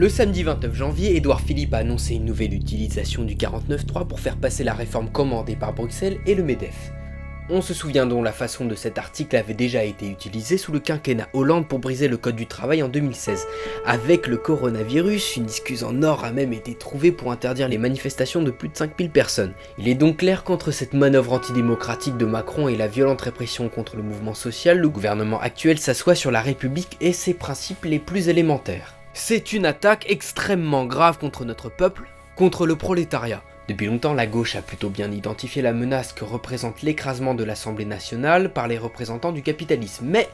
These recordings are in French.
Le samedi 29 janvier, Édouard Philippe a annoncé une nouvelle utilisation du 49.3 pour faire passer la réforme commandée par Bruxelles et le MEDEF. On se souvient dont la façon de cet article avait déjà été utilisée sous le quinquennat Hollande pour briser le code du travail en 2016. Avec le coronavirus, une excuse en or a même été trouvée pour interdire les manifestations de plus de 5000 personnes. Il est donc clair qu'entre cette manœuvre antidémocratique de Macron et la violente répression contre le mouvement social, le gouvernement actuel s'assoit sur la République et ses principes les plus élémentaires. C'est une attaque extrêmement grave contre notre peuple, contre le prolétariat. Depuis longtemps, la gauche a plutôt bien identifié la menace que représente l'écrasement de l'Assemblée nationale par les représentants du capitalisme. Mais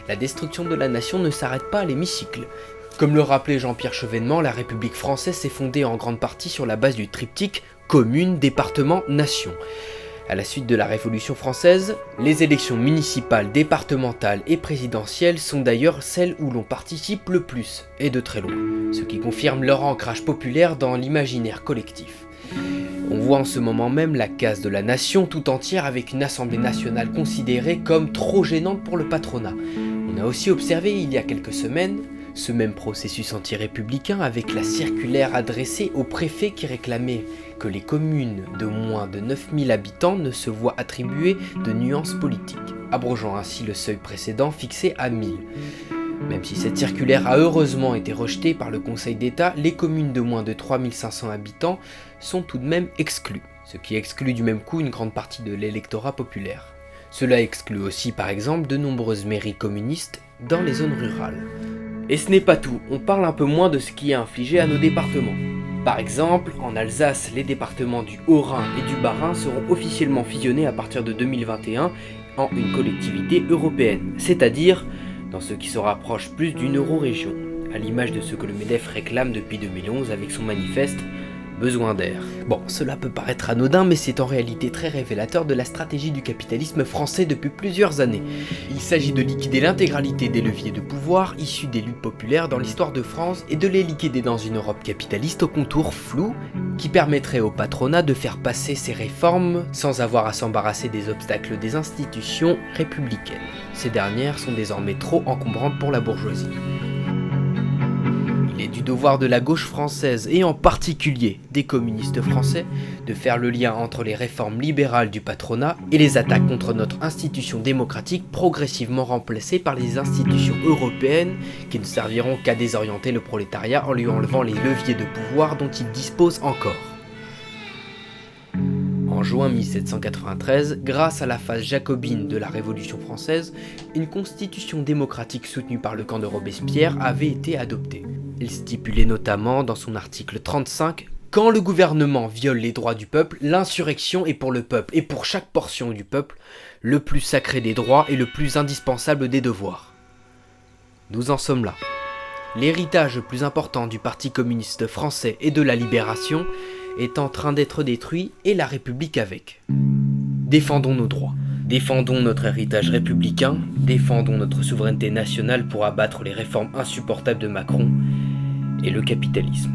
la destruction de la nation ne s'arrête pas à l'hémicycle. Comme le rappelait Jean-Pierre Chevènement, la République française s'est fondée en grande partie sur la base du triptyque commune, département, nation. À la suite de la Révolution française, les élections municipales, départementales et présidentielles sont d'ailleurs celles où l'on participe le plus, et de très loin, ce qui confirme leur ancrage populaire dans l'imaginaire collectif. On voit en ce moment même la casse de la nation tout entière avec une assemblée nationale considérée comme trop gênante pour le patronat. On a aussi observé il y a quelques semaines ce même processus anti-républicain avec la circulaire adressée au préfet qui réclamait que les communes de moins de 9000 habitants ne se voient attribuer de nuances politiques, abrogeant ainsi le seuil précédent fixé à 1000. Même si cette circulaire a heureusement été rejetée par le Conseil d'État, les communes de moins de 3500 habitants sont tout de même exclues, ce qui exclut du même coup une grande partie de l'électorat populaire. Cela exclut aussi par exemple de nombreuses mairies communistes dans les zones rurales. Et ce n'est pas tout, on parle un peu moins de ce qui est infligé à nos départements. Par exemple, en Alsace, les départements du Haut-Rhin et du Bas-Rhin seront officiellement fusionnés à partir de 2021 en une collectivité européenne, c'est-à-dire dans ce qui se rapproche plus d'une euro-région, à l'image de ce que le MEDEF réclame depuis 2011 avec son manifeste « Besoin d'air ». Bon, cela peut paraître anodin, mais c'est en réalité très révélateur de la stratégie du capitalisme français depuis plusieurs années. Il s'agit de liquider l'intégralité des leviers de pouvoir issus des luttes populaires dans l'histoire de France et de les liquider dans une Europe capitaliste aux contours flous qui permettrait au patronat de faire passer ses réformes sans avoir à s'embarrasser des obstacles des institutions républicaines. Ces dernières sont désormais trop encombrantes pour la bourgeoisie. Il est du devoir de la gauche française, et en particulier des communistes français, de faire le lien entre les réformes libérales du patronat et les attaques contre notre institution démocratique progressivement remplacée par les institutions européennes qui ne serviront qu'à désorienter le prolétariat en lui enlevant les leviers de pouvoir dont il dispose encore. En juin 1793, grâce à la phase jacobine de la Révolution française, une constitution démocratique soutenue par le camp de Robespierre avait été adoptée. Il stipulait notamment dans son article 35 « Quand le gouvernement viole les droits du peuple, l'insurrection est pour le peuple et pour chaque portion du peuple le plus sacré des droits et le plus indispensable des devoirs. » Nous en sommes là. L'héritage le plus important du Parti communiste français et de la Libération est en train d'être détruit et la République avec. Défendons nos droits, défendons notre héritage républicain, défendons notre souveraineté nationale pour abattre les réformes insupportables de Macron et le capitalisme.